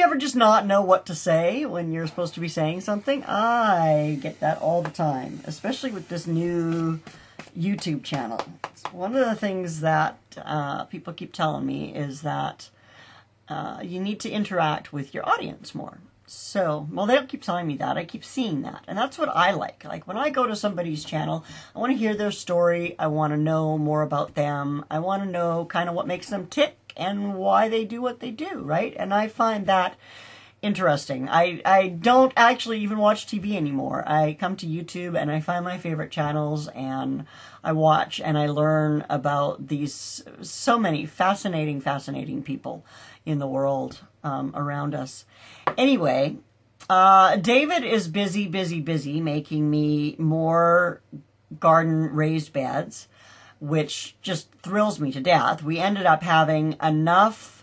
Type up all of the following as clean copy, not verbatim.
ever just not know what to say when you're supposed to be saying something? I get that all the time, especially with this new YouTube channel. One of the things that people keep telling me is that you need to interact with your audience more. So, well, they don't keep telling me that. I keep seeing that. And that's what I like. Like, when I go to somebody's channel, I want to hear their story. I want to know more about them. I want to know kind of what makes them tick and why they do what they do, right? And I find that interesting. I don't actually even watch TV anymore. I come to YouTube and I find my favorite channels and I watch and I learn about these so many fascinating people in the world around us. Anyway, David is busy making me more garden raised beds, which just thrills me to death. We ended up having enough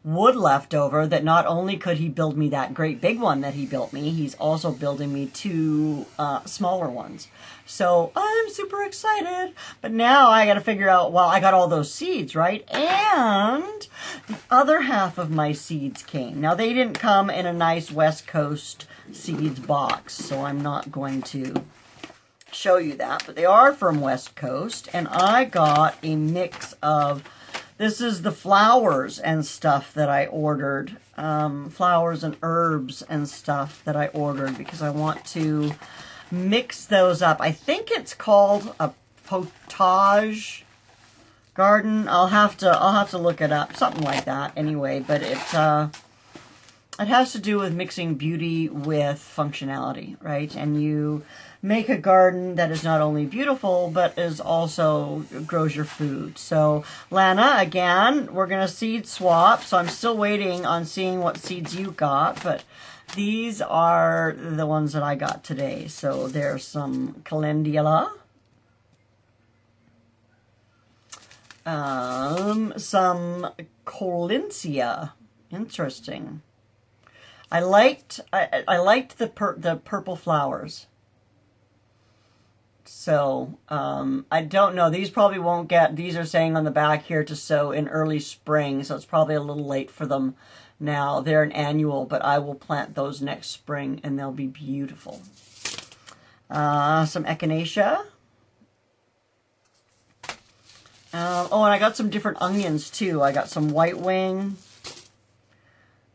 wood left over that not only could he build me that great big one that he built me, he's also building me two smaller ones. So I'm super excited. But now I got to figure out, well, I got all those seeds, right? And the other half of my seeds came. Now, they didn't come in a nice West Coast seeds box, so I'm not going to show you that. But they are from West Coast, and I got a mix of... This is the flowers and stuff that I ordered. Flowers and herbs and stuff that I ordered because I want to mix those up. I think it's called a potage garden. I'll have to look it up. Something like that anyway, but it has to do with mixing beauty with functionality, right? And you make a garden that is not only beautiful, but is also grows your food. So, Lana, again, we're going to seed swap. So I'm still waiting on seeing what seeds you got, but these are the ones that I got today. So there's some calendula, some Colinsia. Interesting. I liked the purple flowers. So, I don't know. These probably won't get, these are saying on the back here to sow in early spring, so it's probably a little late for them now. They're an annual, but I will plant those next spring, and they'll be beautiful. Some echinacea. Oh, and I got some different onions, too. I got some white wing.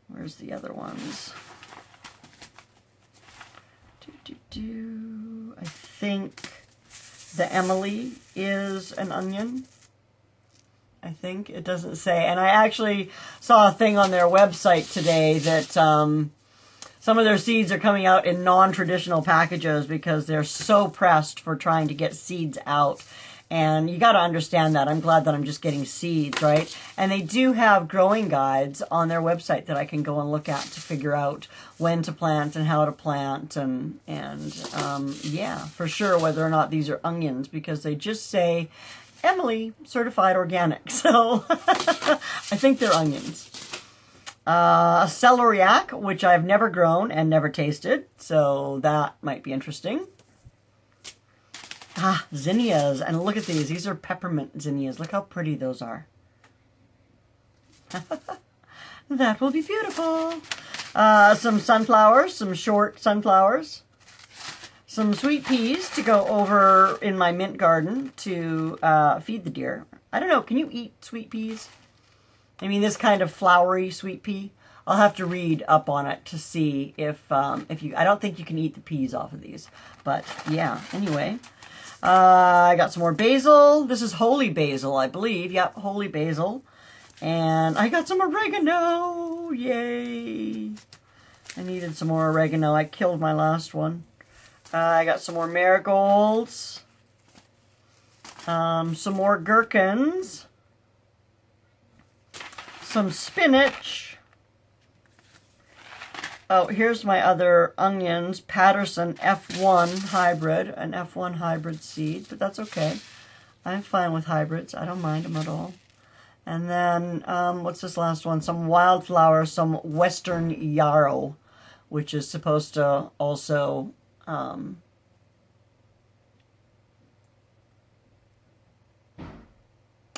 Where's the other ones? I think the Emily is an onion. I think. It doesn't say. And I actually saw a thing on their website today that some of their seeds are coming out in non-traditional packages because they're so pressed for trying to get seeds out. And you got to understand that. I'm glad that I'm just getting seeds, right? And they do have growing guides on their website that I can go and look at to figure out when to plant and how to plant. And yeah, for sure, whether or not these are onions, because they just say, Emily, certified organic. So I think they're onions. Celeriac, which I've never grown and never tasted. So that might be interesting. Zinnias. And look at these. These are peppermint zinnias. Look how pretty those are. That will be beautiful. Some sunflowers, some short sunflowers. Some sweet peas to go over in my mint garden to feed the deer. I don't know. Can you eat sweet peas? I mean, this kind of flowery sweet pea. I'll have to read up on it to see if you... I don't think you can eat the peas off of these. But, yeah. Anyway... I got some more basil. This is holy basil, I believe. Yep, holy basil. And I got some oregano. Yay. I needed some more oregano. I killed my last one. I got some more marigolds. Some more gherkins. Some spinach. Oh, here's my other onions. Patterson F1 hybrid. An F1 hybrid seed, but that's okay. I'm fine with hybrids. I don't mind them at all. And then, what's this last one? Some wildflower, some Western yarrow, which is supposed to also... I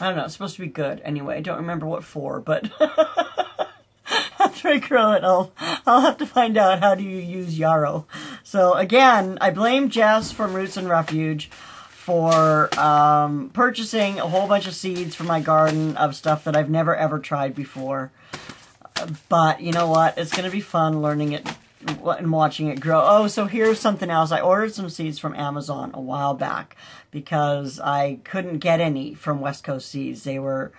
don't know. It's supposed to be good. Anyway, I don't remember what for, but... after I grow it, I'll have to find out how do you use yarrow. So again, I blame Jess from Roots and Refuge for purchasing a whole bunch of seeds for my garden of stuff that I've never ever tried before. But you know what? It's going to be fun learning it and watching it grow. Oh, so here's something else. I ordered some seeds from Amazon a while back because I couldn't get any from West Coast Seeds. They were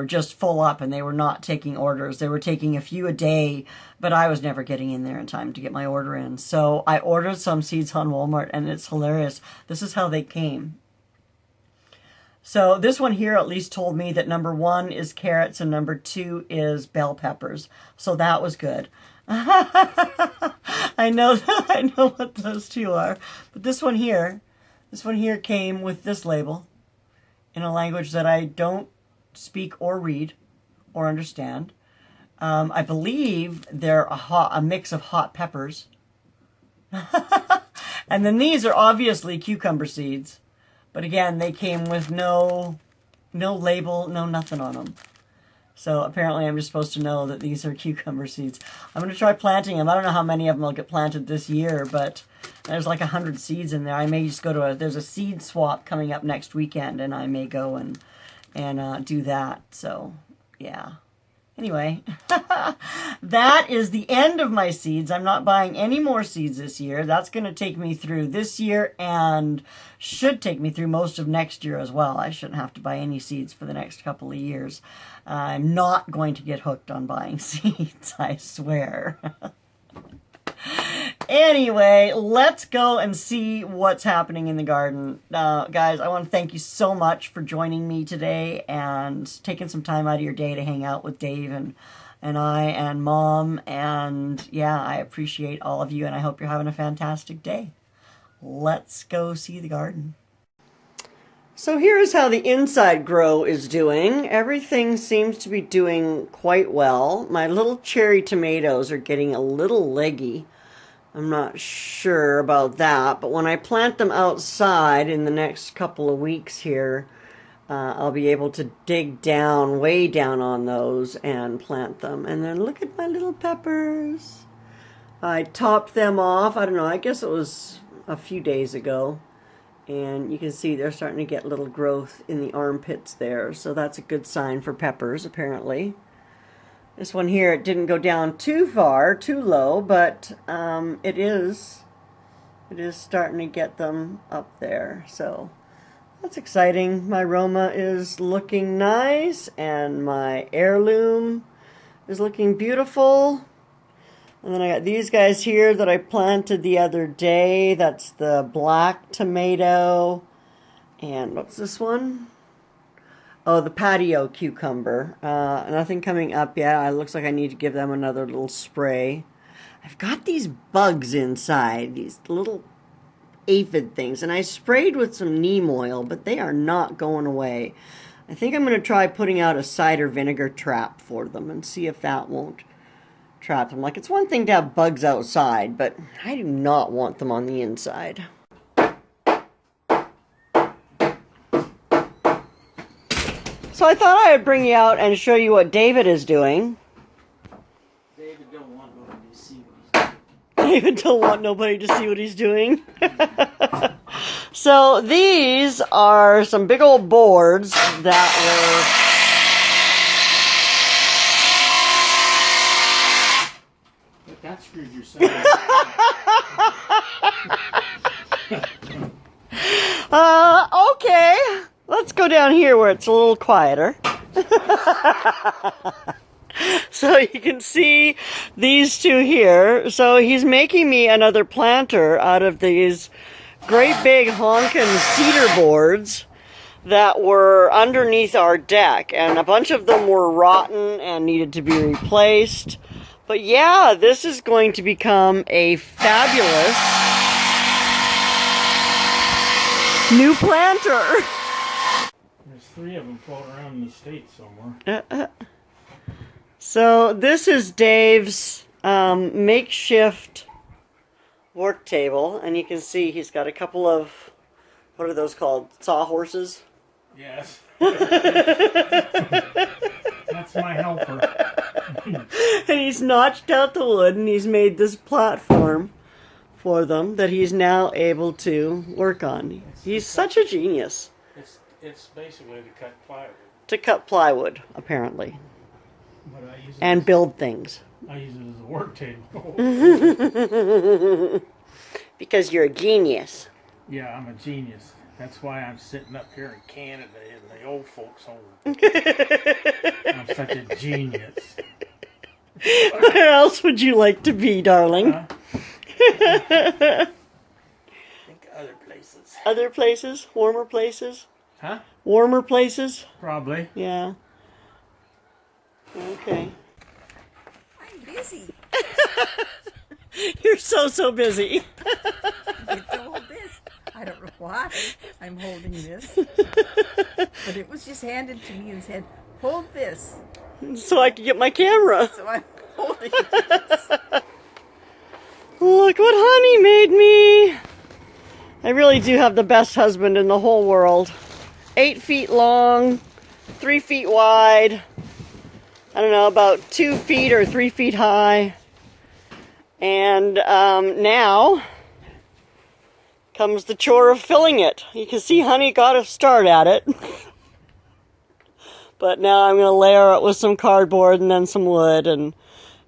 just full up and they were not taking orders. They were taking a few a day, but I was never getting in there in time to get my order in. So I ordered some seeds on Walmart, and it's hilarious. This is how they came. So this one here at least told me that number 1 is carrots and number 2 is bell peppers. So that was good. I know what those 2 are. But this one here came with this label in a language that I don't speak or read or understand. I believe they're a mix of hot peppers. And then these are obviously cucumber seeds. But again, they came with no label, no nothing on them. So apparently I'm just supposed to know that these are cucumber seeds. I'm going to try planting them. I don't know how many of them will get planted this year, but there's like 100 seeds in there. I may just go to there's a seed swap coming up next weekend, and I may go and do that. So, yeah. Anyway, that is the end of my seeds. I'm not buying any more seeds this year. That's going to take me through this year and should take me through most of next year as well. I shouldn't have to buy any seeds for the next couple of years. I'm not going to get hooked on buying seeds, I swear. Anyway, let's go and see what's happening in the garden. Guys, I want to thank you so much for joining me today and taking some time out of your day to hang out with Dave and I and Mom. And yeah, I appreciate all of you, and I hope you're having a fantastic day. Let's go see the garden. So here's how the inside grow is doing. Everything seems to be doing quite well. My little cherry tomatoes are getting a little leggy. I'm not sure about that, but when I plant them outside in the next couple of weeks here, I'll be able to dig down, way down on those and plant them. And then look at my little peppers. I topped them off, I don't know, I guess it was a few days ago. And you can see they're starting to get little growth in the armpits there. So that's a good sign for peppers, apparently. This one here, it didn't go down too far, too low, but it is starting to get them up there. So that's exciting. My Roma is looking nice, and my heirloom is looking beautiful. And then I got these guys here that I planted the other day. That's the black tomato. And what's this one? Oh, the Patio Cucumber. Nothing coming up yet. It looks like I need to give them another little spray. I've got these bugs inside, these little aphid things, and I sprayed with some neem oil, but they are not going away. I think I'm going to try putting out a cider vinegar trap for them and see if that won't trap them. Like, it's one thing to have bugs outside, but I do not want them on the inside. So I thought I would bring you out and show you what David is doing. David don't want nobody to see what he's doing. David don't want nobody to see what he's doing. So these are some big old boards that were... But that screwed yourself. Okay. Let's go down here where it's a little quieter. So you can see these two here. So he's making me another planter out of these great big honkin' cedar boards that were underneath our deck. And a bunch of them were rotten and needed to be replaced. But yeah, this is going to become a fabulous new planter. There's 3 of them floating around in the States somewhere. So this is Dave's makeshift work table, and you can see he's got a couple of, what are those called, sawhorses? Yes. That's my helper. And he's notched out the wood, and he's made this platform for them that he's now able to work on. He's such a genius. It's basically to cut plywood. To cut plywood, apparently. But I use it And build things. I use it as a work table. Because you're a genius. Yeah, I'm a genius. That's why I'm sitting up here in Canada in the old folks' home. I'm such a genius. Where else would you like to be, darling? I think other places. Other places? Warmer places? Huh? Warmer places? Probably. Yeah. Okay. I'm busy. You're so busy. Get to hold this. I don't know why I'm holding this. But it was just handed to me and said, hold this. So I can get my camera. So I'm holding this. Look what Honey made me. I really do have the best husband in the whole world. 8 feet long, 3 feet wide. I don't know, about 2 feet or 3 feet high. And now comes the chore of filling it. You can see Honey got a start at it. But now I'm going to layer it with some cardboard and then some wood and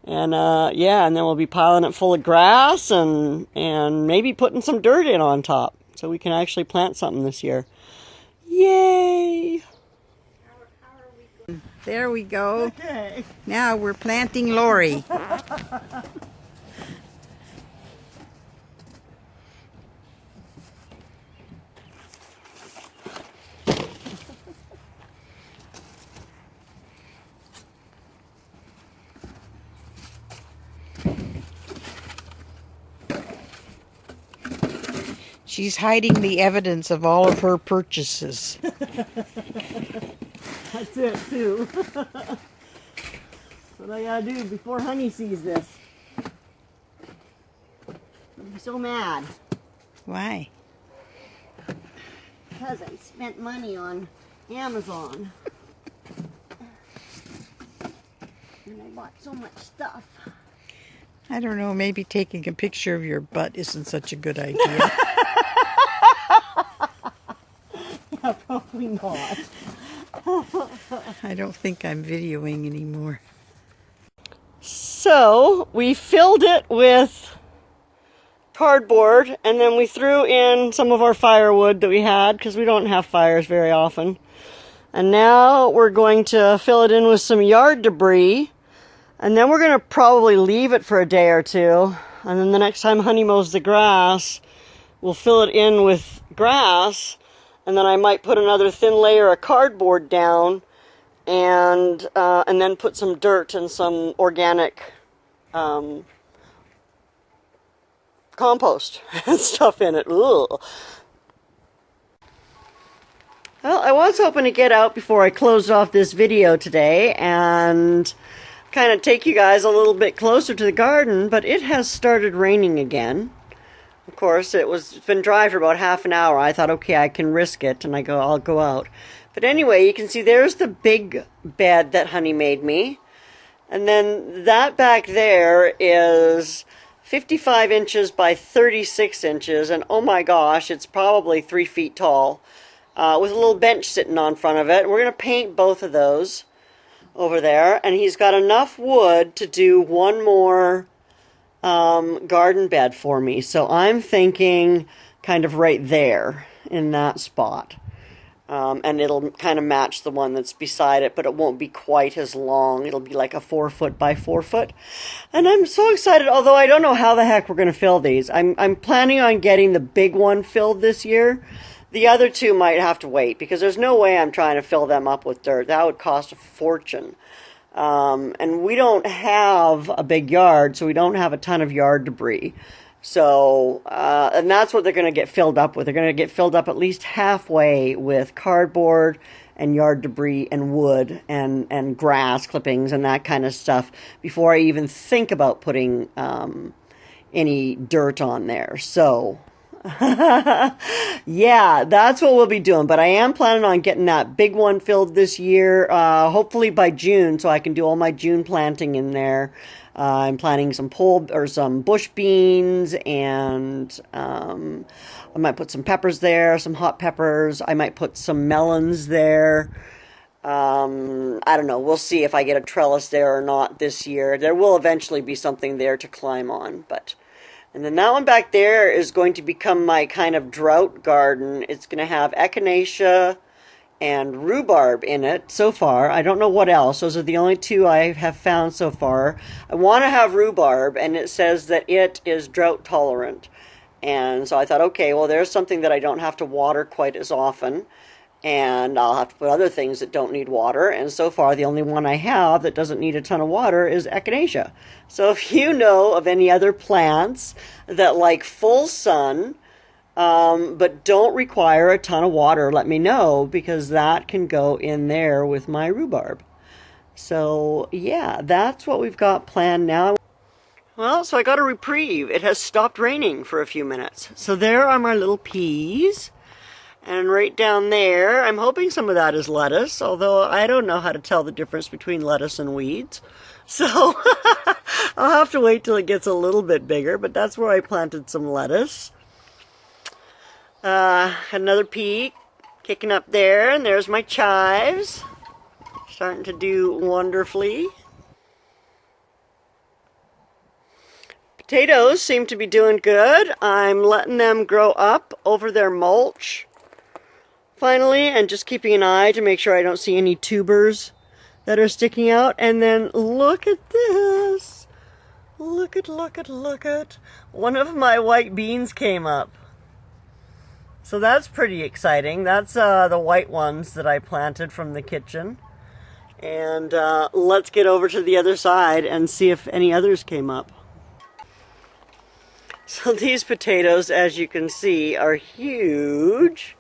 yeah, and then we'll be piling it full of grass and maybe putting some dirt in on top so we can actually plant something this year. Yay! There we go. Okay. Now we're planting Lori. She's hiding the evidence of all of her purchases. That's it, too. That's what I gotta do before Honey sees this. I'll be so mad. Why? Because I spent money on Amazon. And I bought so much stuff. I don't know, maybe taking a picture of your butt isn't such a good idea. Yeah, probably not. I don't think I'm videoing anymore. So, we filled it with cardboard, and then we threw in some of our firewood that we had, because we don't have fires very often. And now we're going to fill it in with some yard debris, and then we're going to probably leave it for a day or two, and then the next time Honey mows the grass, we'll fill it in with grass, and then I might put another thin layer of cardboard down, and then put some dirt and some organic compost and stuff in it. Ugh. Well, I was hoping to get out before I closed off this video today and kind of take you guys a little bit closer to the garden, but it has started raining again. Of course, it's been dry for about half an hour. I thought, okay, I can risk it, and I'll go out. But anyway, you can see there's the big bed that Honey made me. And then that back there is 55 inches by 36 inches. And oh my gosh, it's probably 3 feet tall. With a little bench sitting on front of it. We're going to paint both of those over there. And he's got enough wood to do one more garden bed for me. So I'm thinking kind of right there in that spot. And it'll kind of match the one that's beside it, but it won't be quite as long. It'll be like a 4 foot by 4 foot. And I'm so excited, although I don't know how the heck we're going to fill these. I'm planning on getting the big one filled this year. The other two might have to wait, because there's no way I'm trying to fill them up with dirt. That would cost a fortune. And we don't have a big yard, so we don't have a ton of yard debris. So, and that's what they're going to get filled up with. They're going to get filled up at least halfway with cardboard and yard debris and wood and grass clippings and that kind of stuff before I even think about putting any dirt on there. So, Yeah, that's what we'll be doing. But I am planning on getting that big one filled this year, hopefully by June, so I can do all my June planting in there. I'm planting some bush beans, and I might put some peppers there, some hot peppers. I might put some melons there. I don't know. We'll see if I get a trellis there or not this year. There will eventually be something there to climb on, but... And then that one back there is going to become my kind of drought garden. It's going to have echinacea and rhubarb in it so far. I don't know what else. Those are the only two I have found so far. I want to have rhubarb, and it says that it is drought tolerant. And so I thought, okay, well, there's something that I don't have to water quite as often. And I'll have to put other things that don't need water. And so far, the only one I have that doesn't need a ton of water is echinacea. So if you know of any other plants that like full sun, but don't require a ton of water, let me know, because that can go in there with my rhubarb. So yeah, that's what we've got planned now. Well, so I got a reprieve. It has stopped raining for a few minutes. So there are my little peas. And right down there, I'm hoping some of that is lettuce, although I don't know how to tell the difference between lettuce and weeds. So I'll have to wait till it gets a little bit bigger, but that's where I planted some lettuce. Another pea kicking up there, and there's my chives. Starting to do wonderfully. Potatoes seem to be doing good. I'm letting them grow up over their mulch. Finally, and just keeping an eye to make sure I don't see any tubers that are sticking out. And then look at this. Look at. One of my white beans came up. So that's pretty exciting. That's the white ones that I planted from the kitchen. And let's get over to the other side and see if any others came up. So these potatoes, as you can see, are huge.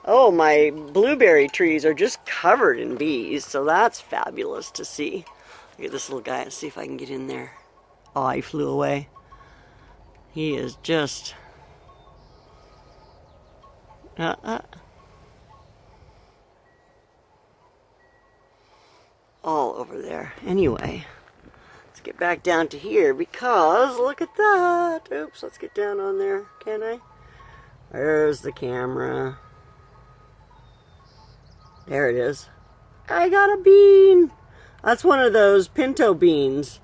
Oh, my blueberry trees are just covered in bees, so that's fabulous to see. Look at this little guy. Let's see if I can get in there. Oh, he flew away. He is just... all over there. Anyway, let's get back down to here because look at that. Oops, let's get down on there, can I? There's the camera. There it is. I got a bean. That's one of those pinto beans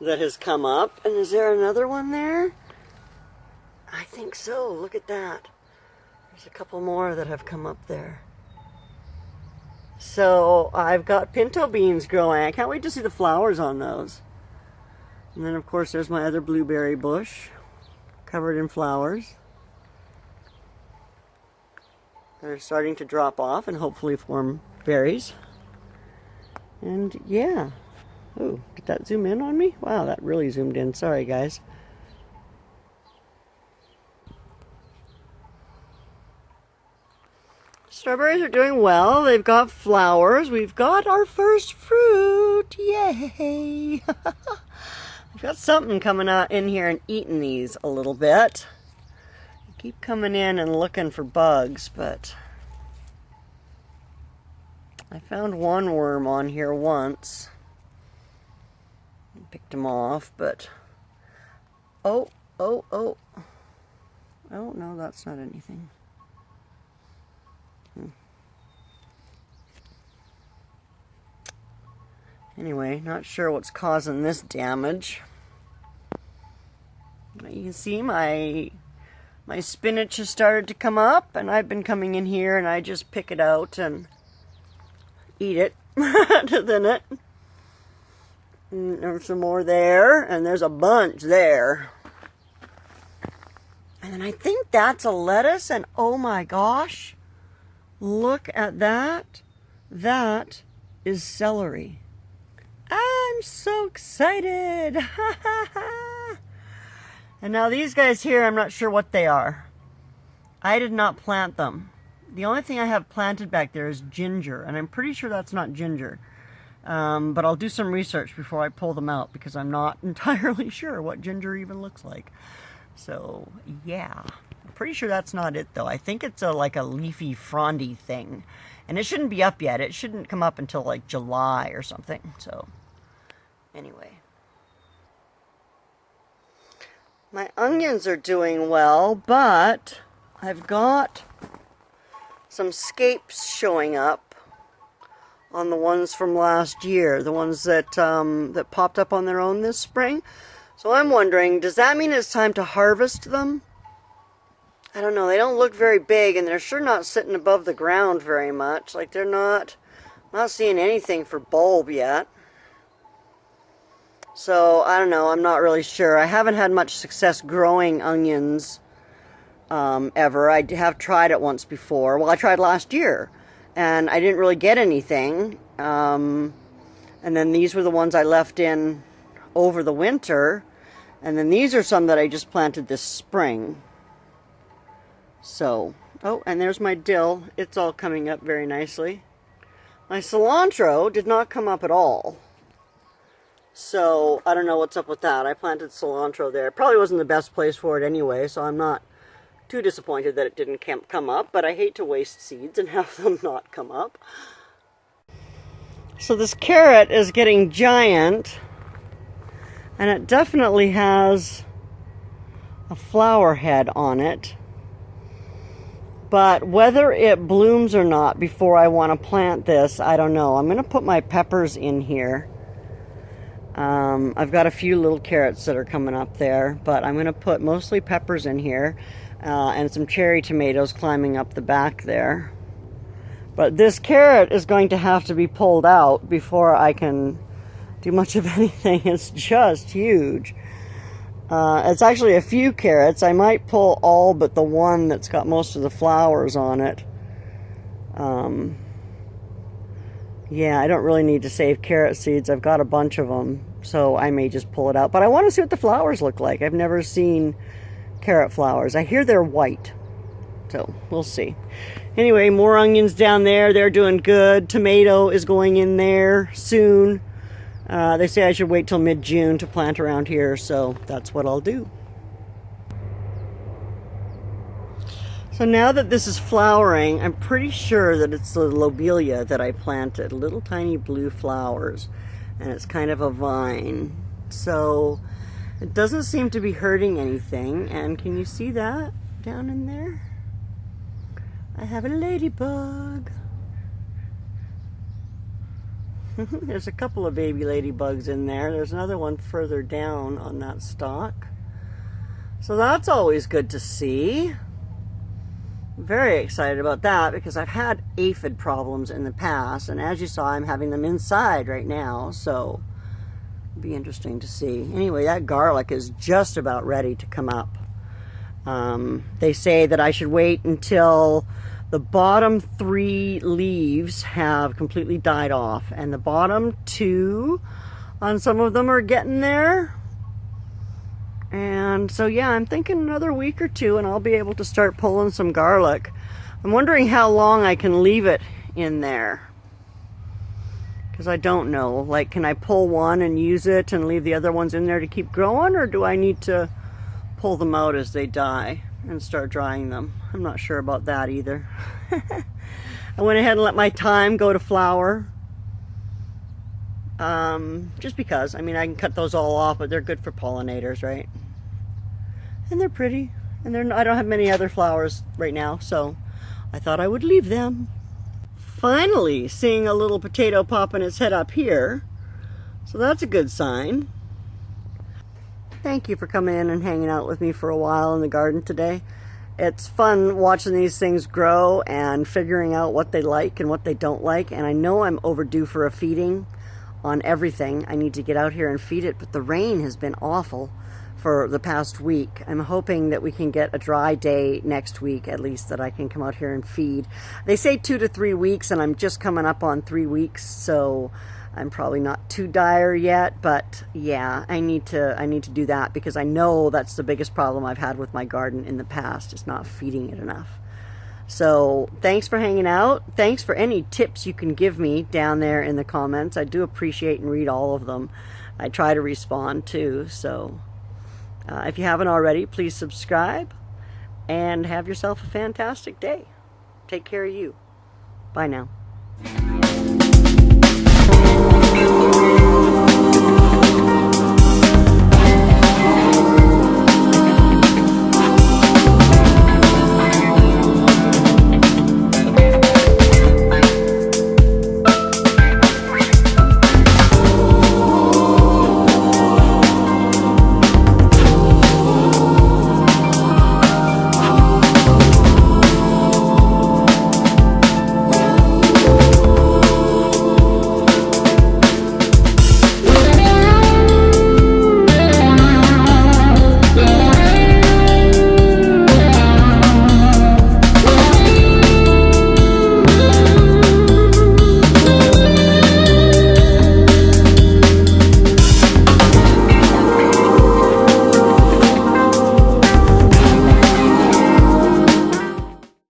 that has come up. And is there another one there? I think so. Look at that. There's a couple more that have come up there. So I've got pinto beans growing. I can't wait to see the flowers on those. And then of course there's my other blueberry bush covered in flowers. They're starting to drop off and hopefully form berries. And yeah. Oh, did that zoom in on me? Wow, that really zoomed in. Sorry, guys. Strawberries are doing well. They've got flowers. We've got our first fruit. Yay! We've got something coming out in here and eating these a little bit. Keep coming in and looking for bugs, but I found one worm on here once. Picked him off, but oh no, that's not anything. Anyway, not sure what's causing this damage. You can see my spinach has started to come up, and I've been coming in here and I just pick it out and eat it to thin it. And there's some more there, and there's a bunch there. And then I think that's a lettuce, and oh my gosh, look at that. That is celery. I'm so excited. And now these guys here, I'm not sure what they are. I did not plant them. The only thing I have planted back there is ginger, and I'm pretty sure that's not ginger. But I'll do some research before I pull them out because I'm not entirely sure what ginger even looks like. So, yeah. I'm pretty sure that's not it though. I think it's like a leafy frondy thing. And it shouldn't be up yet. It shouldn't come up until like July or something. So anyway. My onions are doing well, but I've got some scapes showing up on the ones from last year, the ones that that popped up on their own this spring. So I'm wondering, does that mean it's time to harvest them? I don't know, they don't look very big, and they're sure not sitting above the ground very much. Like, they're not seeing anything for bulb yet. So, I don't know, I'm not really sure. I haven't had much success growing onions ever. I have tried it once before. Well, I tried last year, and I didn't really get anything. And then these were the ones I left in over the winter. And then these are some that I just planted this spring. So, oh, and there's my dill. It's all coming up very nicely. My cilantro did not come up at all. So, I don't know what's up with that. I planted cilantro there. Probably wasn't the best place for it anyway, so I'm not too disappointed that it didn't come up, but I hate to waste seeds and have them not come up. So this carrot is getting giant, and it definitely has a flower head on it. But whether it blooms or not before I want to plant this, I don't know. I'm going to put my peppers in here. I've got a few little carrots that are coming up there, but I'm going to put mostly peppers in here and some cherry tomatoes climbing up the back there. But this carrot is going to have to be pulled out before I can do much of anything. It's just huge. It's actually a few carrots. I might pull all but the one that's got most of the flowers on it. Yeah, I don't really need to save carrot seeds. I've got a bunch of them, so I may just pull it out. But I want to see what the flowers look like. I've never seen carrot flowers. I hear they're white, so we'll see. Anyway, more onions down there. They're doing good. Tomato is going in there soon. They say I should wait till mid-June to plant around here, so that's what I'll do. So now that this is flowering, I'm pretty sure that it's the lobelia that I planted. Little tiny blue flowers, and it's kind of a vine. So it doesn't seem to be hurting anything, and can you see that down in there? I have a ladybug. There's a couple of baby ladybugs in there. There's another one further down on that stalk. So that's always good to see. Very excited about that because I've had aphid problems in the past, and as you saw, I'm having them inside right now, so it'll be interesting to see. Anyway, that garlic is just about ready to come up. They say that I should wait until the bottom 3 leaves have completely died off, and the bottom 2 on some of them are getting there. And so yeah, I'm thinking another week or 2 and I'll be able to start pulling some garlic. I'm wondering how long I can leave it in there, because I don't know. Like, can I pull one and use it and leave the other ones in there to keep growing, or do I need to pull them out as they die and start drying them? I'm not sure about that either. I went ahead and let my thyme go to flower. Just because, I mean, I can cut those all off, but they're good for pollinators, right? And they're pretty, and I don't have many other flowers right now, so I thought I would leave them. Finally, seeing a little potato popping its head up here, so that's a good sign. Thank you for coming in and hanging out with me for a while in the garden today. It's fun watching these things grow and figuring out what they like and what they don't like, and I know I'm overdue for a feeding on everything. I need to get out here and feed it, but the rain has been awful for the past week. I'm hoping that we can get a dry day next week, at least, that I can come out here and feed. They say 2 to 3 weeks, and I'm just coming up on 3 weeks, so I'm probably not too dire yet, but yeah, I need to do that, because I know that's the biggest problem I've had with my garden in the past, is not feeding it enough. So thanks for hanging out. Thanks for any tips you can give me down there in the comments. I do appreciate and read all of them. I try to respond too. So if you haven't already, please subscribe. and have yourself a fantastic day. Take care of you. Bye now.